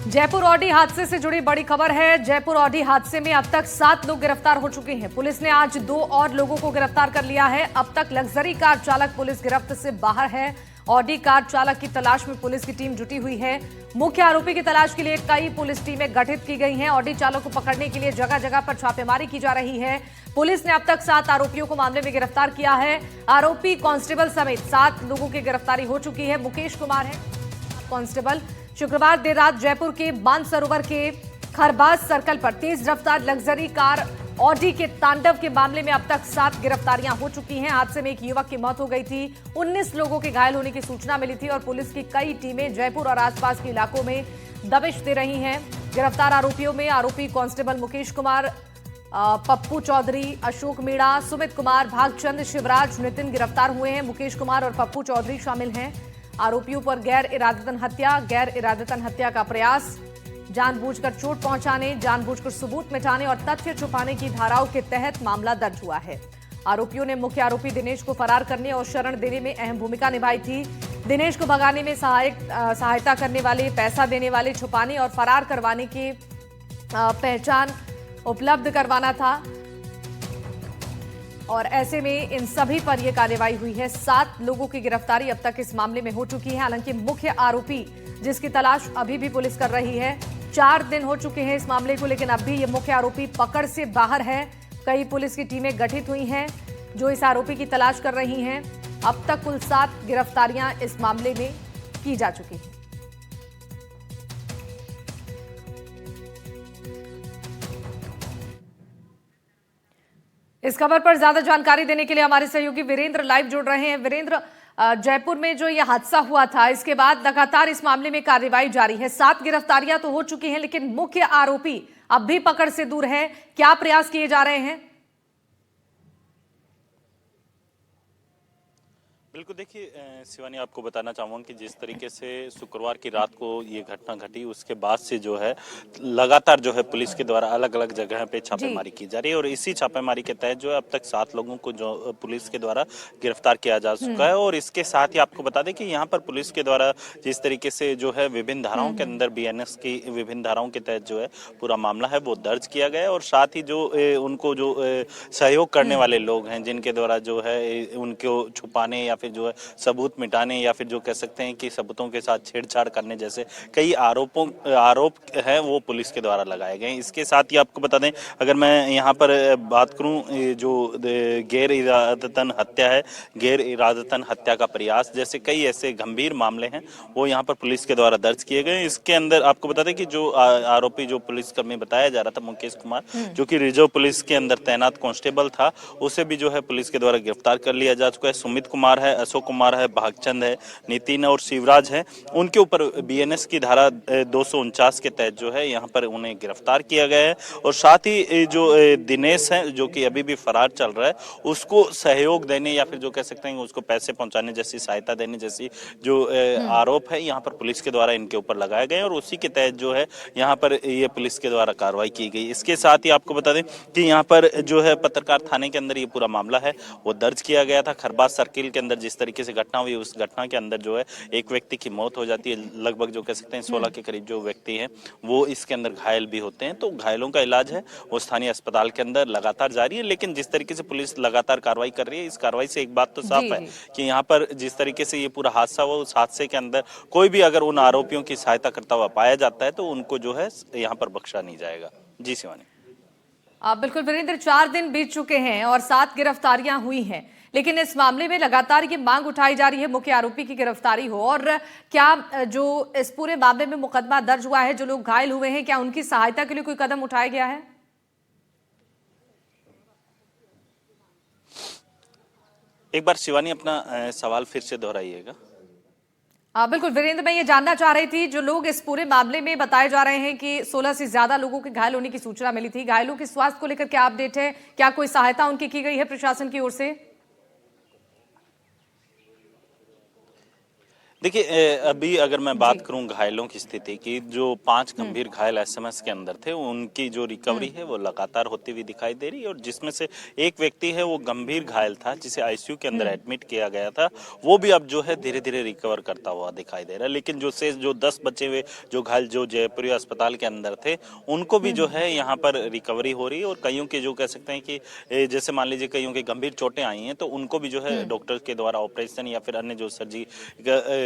Jaipur Audi हादसे से जुड़ी बड़ी खबर है। जयपुर ऑडी हादसे में अब तक 7 लोग गिरफ्तार हो चुके हैं। पुलिस ने आज 2 और लोगों को गिरफ्तार कर लिया है। अब तक लग्जरी कार चालक पुलिस गिरफ्त से बाहर है। ऑडी कार चालक की तलाश में पुलिस की टीम जुटी हुई है। मुख्य आरोपी की तलाश के लिए कई पुलिस टीमें गठित की गई हैं। ऑडी चालक को पकड़ने के लिए जगह जगह पर छापेमारी की जा रही है। पुलिस ने अब तक 7 आरोपियों को मामले में गिरफ्तार किया है। आरोपी कांस्टेबल समेत 7 लोगों की गिरफ्तारी हो चुकी है। मुकेश कुमार है कांस्टेबल। शुक्रवार देर रात जयपुर के मानसरोवर के खरबाज सर्कल पर तेज रफ्तार लग्जरी कार ऑडी के तांडव के मामले में अब तक 7 गिरफ्तारियां हो चुकी हैं। हादसे में एक युवक की मौत हो गई थी। 19 लोगों के घायल होने की सूचना मिली थी और पुलिस की कई टीमें जयपुर और आसपास के इलाकों में दबिश दे रही हैं। गिरफ्तार आरोपियों में आरोपी कांस्टेबल मुकेश कुमार, पप्पू चौधरी, अशोक मीणा, सुमित कुमार, भागचंद, शिवराज, नितिन गिरफ्तार हुए हैं। मुकेश कुमार और पप्पू चौधरी शामिल हैं। आरोपियों पर गैर इरादतन हत्या का प्रयास, जानबूझकर चोट पहुंचाने, जानबूझकर सबूत मिटाने और तथ्य छुपाने की धाराओं के तहत मामला दर्ज हुआ है। आरोपियों ने मुख्य आरोपी दिनेश को फरार करने और शरण देने में अहम भूमिका निभाई थी। दिनेश को भगाने में सहायता करने वाले, पैसा देने वाले, छुपाने और फरार करवाने की पहचान उपलब्ध करवाना था और ऐसे में इन सभी पर यह कार्रवाई हुई है। 7 लोगों की गिरफ्तारी अब तक इस मामले में हो चुकी है। हालांकि मुख्य आरोपी जिसकी तलाश अभी भी पुलिस कर रही है, 4 दिन हो चुके हैं इस मामले को, लेकिन अब भी ये मुख्य आरोपी पकड़ से बाहर है। कई पुलिस की टीमें गठित हुई हैं जो इस आरोपी की तलाश कर रही हैं। अब तक कुल 7 गिरफ्तारियां इस मामले में की जा चुकी हैं। इस खबर पर ज्यादा जानकारी देने के लिए हमारे सहयोगी वीरेंद्र लाइव जुड़ रहे हैं। वीरेंद्र, जयपुर में जो यह हादसा हुआ था, इसके बाद लगातार इस मामले में कार्रवाई जारी है। 7 गिरफ्तारियां तो हो चुकी हैं, लेकिन मुख्य आरोपी अब भी पकड़ से दूर है। क्या प्रयास किए जा रहे हैं? बिल्कुल, देखिए शिवानी, आपको बताना चाहूँगा कि जिस तरीके से शुक्रवार की रात को ये घटना घटी, उसके बाद से जो है लगातार जो है पुलिस के द्वारा अलग अलग जगह पे छापेमारी की जा रही है और इसी छापेमारी के तहत जो है अब तक 7 लोगों को जो पुलिस के द्वारा गिरफ्तार किया जा चुका है। और इसके साथ ही आपको बता दें कि यहाँ पर पुलिस के द्वारा जिस तरीके से जो है विभिन्न धाराओं के अंदर BNS की विभिन्न धाराओं के तहत जो है पूरा मामला है वो दर्ज किया गया है और साथ ही जो उनको जो सहयोग करने वाले लोग हैं, जिनके द्वारा जो है उनको छुपाने या जो है सबूत मिटाने या फिर जो कह सकते हैं कि सबूतों के साथ छेड़छाड़ करने जैसे कई आरोप हैं वो पुलिस के द्वारा लगाए गए हैं। इसके साथ ही आपको बता दें, अगर मैं यहाँ पर बात करूं, जो गैर इरादतन हत्या है, गैर इरादतन हत्या का प्रयास जैसे कई ऐसे गंभीर मामले हैं वो यहाँ पर पुलिस के द्वारा दर्ज किए गए। इसके अंदर आपको बता दें कि जो आरोपी जो पुलिसकर्मी बताया जा रहा था मुकेश कुमार, जो कि रिजर्व पुलिस के अंदर तैनात कांस्टेबल था, उसे भी जो है पुलिस के द्वारा गिरफ्तार कर लिया जा चुका है। सुमित कुमार है, अशोक कुमार है, भागचंद है, नितिन और शिवराज है, उनके ऊपर BNS की धारा 249 के तहत जो है यहाँ पर उन्हें गिरफ्तार किया गया है। और साथ ही जो दिनेश है, जो कि अभी भी फरार चल रहा है, उसको सहयोग देने या फिर जो कह सकते हैं उसको पैसे पहुंचाने जैसी, सहायता देने जैसी जो आरोप है यहाँ पर पुलिस के द्वारा इनके ऊपर लगाए गए और उसी के तहत जो है यहाँ पर ये पुलिस के द्वारा कार्रवाई की गई। इसके साथ ही आपको बता दें कि यहाँ पर जो है पत्रकार थाने के अंदर ये पूरा मामला है वो दर्ज किया गया था। खरबाज सर्किल के अंदर जिस तरीके से घटना हुई, उस घटना के अंदर जो है एक व्यक्ति की मौत हो जाती है। लगभग जो कह सकते हैं 16 के करीब जो व्यक्ति हैं वो इसके अंदर घायल भी होते हैं। तो घायलों का इलाज है वो स्थानीय अस्पताल के अंदर लगातार जारी है। लेकिन जिस तरीके से पुलिस लगातार कार्रवाई कर रही है, इस कार्रवाई से एक बात तो साफ है कि यहाँ पर जिस तरीके से ये पूरा हादसा हुआ, उस हादसे के अंदर कोई भी अगर उन आरोपियों की सहायता करता हुआ पाया जाता है तो उनको जो है यहाँ पर बख्शा नहीं जाएगा। जी शिवानी। बिल्कुल वीरेंद्र, 4 दिन बीत चुके हैं और 7 गिरफ्तारियां हुई हैं, लेकिन इस मामले में लगातार ये मांग उठाई जा रही है मुख्य आरोपी की गिरफ्तारी हो। और क्या जो इस पूरे मामले में मुकदमा दर्ज हुआ है, जो लोग घायल हुए हैं, क्या उनकी सहायता के लिए कोई कदम उठाया गया है? एक बार शिवानी अपना सवाल फिर से दोहराइएगा। बिल्कुल वीरेंद्र, मैं ये जानना चाह रही थी, जो लोग इस पूरे मामले में बताए जा रहे हैं कि 16 से ज्यादा लोगों के घायल होने की सूचना मिली थी, घायलों के स्वास्थ्य को लेकर क्या अपडेट है? क्या कोई सहायता उनकी की गई है प्रशासन की ओर से? देखिए अभी अगर मैं बात करूं घायलों की स्थिति की, जो 5 गंभीर घायल एसएमएस के अंदर थे उनकी जो रिकवरी है वो लगातार होती हुई दिखाई दे रही है, और जिसमें से एक व्यक्ति है वो गंभीर घायल था जिसे आईसीयू के अंदर एडमिट किया गया था, वो भी अब जो है धीरे धीरे रिकवर करता हुआ दिखाई दे रहा है। लेकिन जो 10 बचे हुए जो घायल जो जयपुरी अस्पताल के अंदर थे उनको भी जो है यहाँ पर रिकवरी हो रही है, और कईयों के जो कह सकते हैं कि जैसे मान लीजिए कईयों के गंभीर चोटें आई हैं तो उनको भी जो है डॉक्टर के द्वारा ऑपरेशन या फिर अन्य जो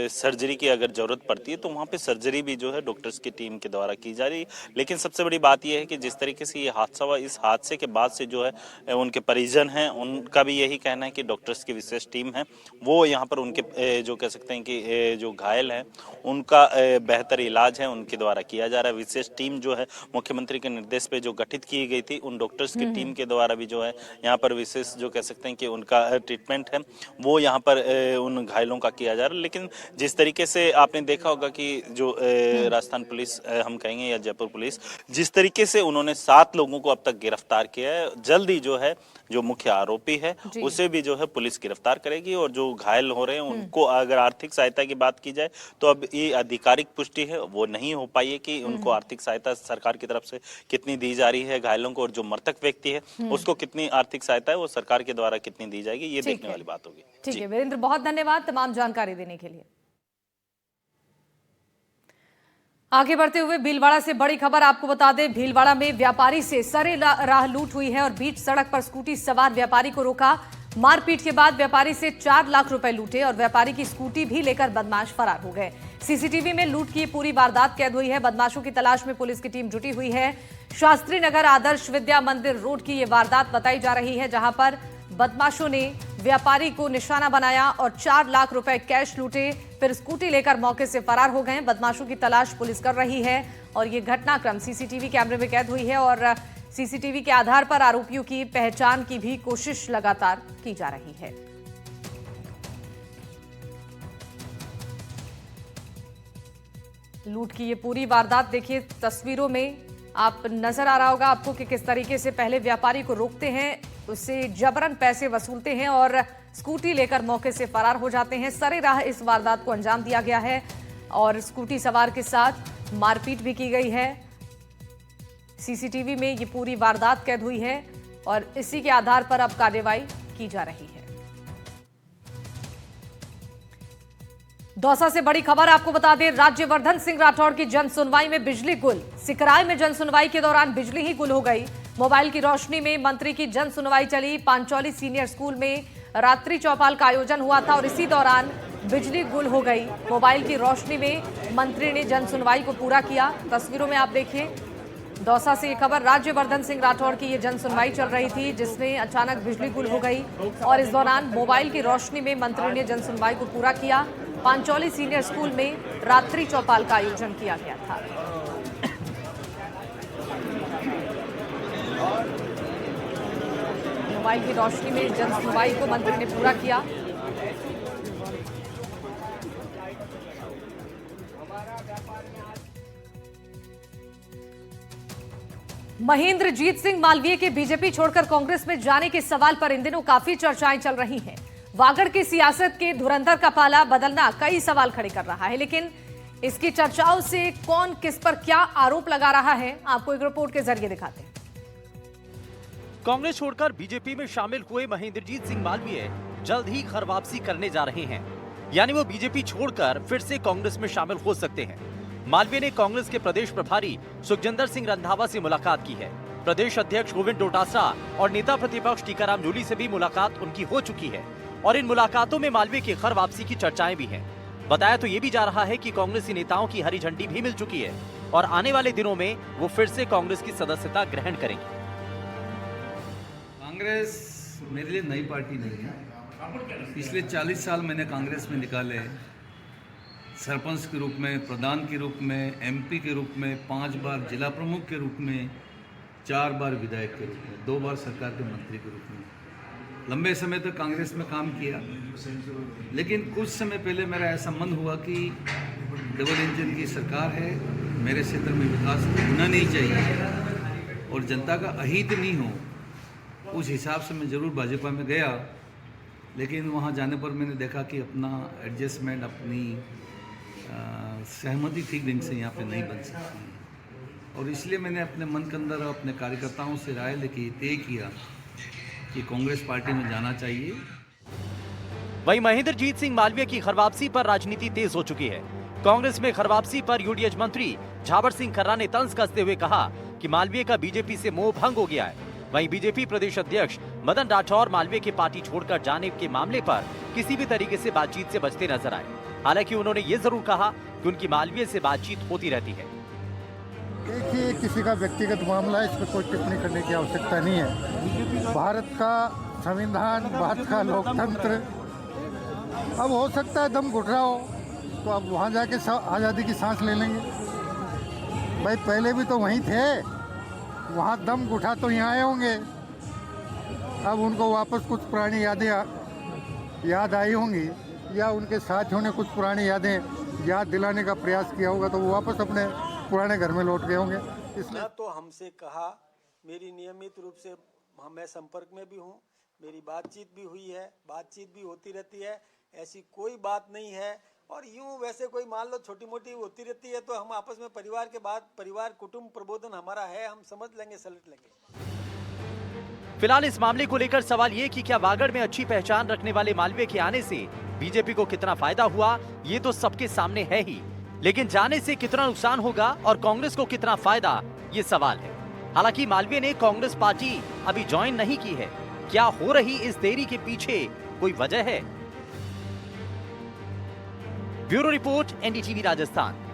सर्जरी की अगर जरूरत पड़ती है तो वहाँ पे सर्जरी भी जो है डॉक्टर्स की टीम के द्वारा की जा रही है। लेकिन सबसे बड़ी बात यह है कि जिस तरीके से ये हादसा हुआ, इस हादसे के बाद से जो है उनके परिजन हैं उनका भी यही कहना है कि डॉक्टर्स की विशेष टीम है वो यहाँ पर उनके जो कह सकते हैं कि जो घायल हैं उनका बेहतर इलाज है उनके द्वारा किया जा रहा है। विशेष टीम जो है मुख्यमंत्री के निर्देश पे जो गठित की गई थी उन डॉक्टर्स की टीम के द्वारा भी जो है यहाँ पर विशेष जो कह सकते हैं कि उनका ट्रीटमेंट है वो यहाँ पर उन घायलों का किया जा रहा है। लेकिन जिस तरीके से आपने देखा होगा कि जो राजस्थान पुलिस हम कहेंगे या जयपुर पुलिस, जिस तरीके से उन्होंने 7 लोगों को अब तक गिरफ्तार किया है, जल्द ही जो है जो मुख्य आरोपी है उसे भी जो है पुलिस गिरफ्तार करेगी। और जो घायल हो रहे हैं उनको अगर आर्थिक सहायता की बात की जाए तो अब ये आधिकारिक पुष्टि है वो नहीं हो पाई है कि उनको आर्थिक सहायता सरकार की तरफ से कितनी दी जा रही है घायलों को, और जो मृतक व्यक्ति है उसको कितनी आर्थिक सहायता है वो सरकार के द्वारा कितनी दी जाएगी, ये देखने वाली बात होगी। ठीक है वीरेंद्र, बहुत धन्यवाद तमाम जानकारी देने के लिए। आगे बढ़ते हुए भीलवाड़ा से बड़ी खबर आपको बता दें, भीलवाड़ा में व्यापारी से सरे राह लूट हुई है और बीच सड़क पर स्कूटी सवार व्यापारी को रोका। मारपीट के बाद व्यापारी से 4 लाख रुपए लूटे और व्यापारी की स्कूटी भी लेकर बदमाश फरार हो गए। सीसीटीवी में लूट की पूरी वारदात कैद हुई है। बदमाशों की तलाश में पुलिस की टीम जुटी हुई है। शास्त्री नगर आदर्श विद्या मंदिर रोड की ये वारदात बताई जा रही है, जहां पर बदमाशों ने व्यापारी को निशाना बनाया और 4 लाख रुपए कैश लूटे, फिर स्कूटी लेकर मौके से फरार हो गए। बदमाशों की तलाश पुलिस कर रही है और ये घटनाक्रम सीसीटीवी कैमरे में कैद हुई है और सीसीटीवी के आधार पर आरोपियों की पहचान की भी कोशिश लगातार की जा रही है। लूट की ये पूरी वारदात देखिए, तस्वीरों में आप नजर आ रहा होगा आपको कि किस तरीके से पहले व्यापारी को रोकते हैं, उससे जबरन पैसे वसूलते हैं और स्कूटी लेकर मौके से फरार हो जाते हैं। सरे राह इस वारदात को अंजाम दिया गया है और स्कूटी सवार के साथ मारपीट भी की गई है। सीसीटीवी में ये पूरी वारदात कैद हुई है और इसी के आधार पर अब कार्रवाई की जा रही है। दौसा से बड़ी खबर आपको बता दें, राज्यवर्धन सिंह राठौड़ की जन सुनवाई में बिजली गुल। सिकराय में जन सुनवाई के दौरान बिजली ही गुल हो गई। मोबाइल की रोशनी में मंत्री की जन सुनवाई चली। पांचौली सीनियर स्कूल में रात्रि चौपाल का आयोजन हुआ था और इसी दौरान बिजली गुल हो गई। मोबाइल की रोशनी में मंत्री ने जन सुनवाई को पूरा किया। तस्वीरों में आप देखिए, दौसा से ये खबर, राज्यवर्धन सिंह राठौड़ की ये जन सुनवाई चल रही थी जिसमें अचानक बिजली गुल हो गई और इस दौरान मोबाइल की रोशनी में मंत्री ने जन सुनवाई को पूरा किया। पांचौली सीनियर स्कूल में रात्रि चौपाल का आयोजन किया गया था। मोबाइल की रोशनी में जन सुनवाई को मंत्री ने पूरा किया। महेंद्रजीत सिंह मालवीय के बीजेपी छोड़कर कांग्रेस में जाने के सवाल पर इन दिनों काफी चर्चाएं चल रही हैं। वागड़ की सियासत के धुरंधर का पाला बदलना कई सवाल खड़े कर रहा है, लेकिन इसकी चर्चाओं से कौन किस पर क्या आरोप लगा रहा है, आपको एक रिपोर्ट के जरिए दिखाते हैं। कांग्रेस छोड़कर बीजेपी में शामिल हुए महेंद्रजीत सिंह मालवीय जल्द ही घर वापसी करने जा रहे हैं, यानी वो बीजेपी छोड़कर फिर से कांग्रेस में शामिल हो सकते हैं। मालवीय ने कांग्रेस के प्रदेश प्रभारी सुखजिंदर सिंह रंधावा से मुलाकात की है। प्रदेश अध्यक्ष गोविंद डोटासरा और नेता प्रतिपक्ष टीकाराम जूली से भी मुलाकात उनकी हो चुकी है और इन मुलाकातों में मालवीय की घर वापसी की चर्चाएं भी हैं। बताया तो ये भी जा रहा है कि कांग्रेसी नेताओं की हरी झंडी भी मिल चुकी है और आने वाले दिनों में वो फिर से कांग्रेस की सदस्यता ग्रहण करेंगे। कांग्रेस मेरे लिए नई पार्टी नहीं है। पिछले 40 साल मैंने कांग्रेस में निकाले, सरपंच के रूप में, प्रधान के रूप में, एमपी के रूप में, 5 बार जिला प्रमुख के रूप में, 4 बार विधायक के रूप में, 2 बार सरकार के मंत्री के रूप में लंबे समय तक कांग्रेस में काम किया। लेकिन कुछ समय पहले मेरा ऐसा मन हुआ कि डबल इंजन की सरकार है, मेरे क्षेत्र में विकास होना नहीं चाहिए और जनता का अहित नहीं हो, उस हिसाब से मैं जरूर भाजपा में गया। लेकिन वहाँ जाने पर मैंने देखा कि अपना एडजस्टमेंट, अपनी सहमति ठीक ढंग से यहाँ पे नहीं बन सकती है। और इसलिए मैंने अपने मन के अंदर अपने कार्यकर्ताओं से राय लेके तय किया कि कांग्रेस पार्टी में जाना चाहिए। वहीं महेंद्रजीत सिंह मालवीय की घर वापसी पर राजनीति तेज हो चुकी है। कांग्रेस में घर वापसी पर यूडीएच मंत्री झावर सिंह खर्रा ने तंज कसते हुए कहा कि मालवीय का बीजेपी से मोह भंग हो गया है। वहीं बीजेपी प्रदेश अध्यक्ष मदन राठौर मालवीय की पार्टी छोड़कर जाने के मामले पर किसी भी तरीके से बातचीत से बचते नजर आए। हालांकि उन्होंने ये जरूर कहा कि उनकी मालवीय से बातचीत होती रहती है। देखिए, किसी का व्यक्तिगत मामला है, इस पर कोई टिप्पणी करने की आवश्यकता नहीं है। भारत का संविधान, भारत का लोकतंत्र, अब हो सकता है दम घुट रहा हो तो अब वहाँ जाके आज़ादी की सांस ले लेंगे। भाई पहले भी तो वहीं थे, वहाँ दम घुटा तो यहाँ आए होंगे। अब उनको वापस कुछ पुरानी यादें याद आई होंगी, या उनके साथियों ने कुछ पुरानी यादें याद दिलाने का प्रयास किया होगा, तो वो वापस अपने पुराने घर में लौट गए होंगे। इसलिए तो हमसे कहा, मेरी नियमित रूप से मैं संपर्क में भी हूँ, मेरी बातचीत भी हुई है, बातचीत भी होती रहती है, ऐसी कोई बात नहीं है। और यूं वैसे कोई मान लो छोटी मोटी होती रहती है तो हम आपस में परिवार के बाद परिवार कुटुंब प्रबोधन हमारा है, हम समझ लेंगे, सलट लेंगे। फिलहाल इस मामले को लेकर सवाल ये कि क्या वागड़ में अच्छी पहचान रखने वाले मालवीय के आने से बीजेपी को कितना फायदा हुआ, ये तो सबके सामने है ही, लेकिन जाने से कितना नुकसान होगा और कांग्रेस को कितना फायदा, ये सवाल है। हालांकि मालवीय ने कांग्रेस पार्टी अभी ज्वाइन नहीं की है। क्या हो रही इस देरी के पीछे कोई वजह है? Bureau report, NDTV Rajasthan.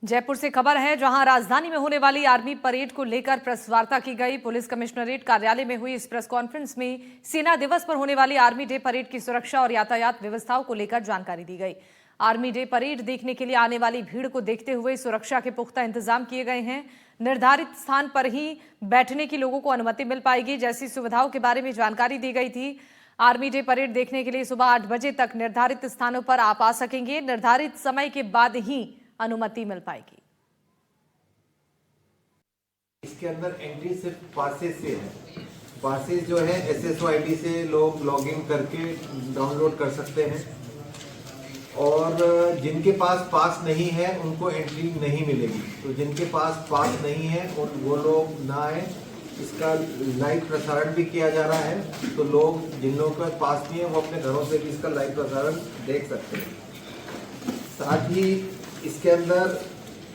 Jaipur से खबर है, जहां राजधानी में होने वाली आर्मी परेड को लेकर प्रेस वार्ता की गई। पुलिस कमिश्नरेट कार्यालय में हुई इस प्रेस कॉन्फ्रेंस में सेना दिवस पर होने वाली आर्मी डे परेड की सुरक्षा और यातायात व्यवस्थाओं को लेकर जानकारी दी गई। आर्मी डे परेड देखने के लिए आने वाली भीड़ को देखते हुए सुरक्षा के पुख्ता इंतजाम किए गए हैं। निर्धारित स्थान पर ही बैठने की लोगों को अनुमति मिल पाएगी, जैसी सुविधाओं के बारे में जानकारी दी गई थी। आर्मी डे परेड देखने के लिए सुबह 8 बजे तक निर्धारित स्थानों पर आप आ सकेंगे। निर्धारित समय के बाद ही अनुमति मिल पाएगी। इसके अंदर एंट्री सिर्फ पासेस से है। पासेस जो है SSO-ID से लोग लॉगिन करके डाउनलोड कर सकते हैं, और जिनके पास पास नहीं है उनको एंट्री नहीं मिलेगी। तो जिनके पास पास नहीं है वो लोग ना आए। इसका लाइव प्रसारण भी किया जा रहा है, तो लोग जिन लोगों के पास नहीं है वो अपने घरों से भी इसका लाइव प्रसारण देख सकते हैं। साथ ही इसके अंदर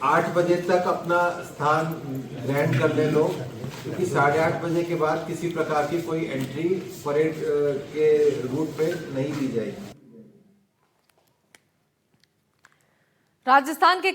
8 बजे तक अपना स्थान ग्रहण कर ले लोग, क्योंकि 8:30 बजे के बाद किसी प्रकार की कोई एंट्री परेड के रूट पे नहीं दी जाएगी। राजस्थान के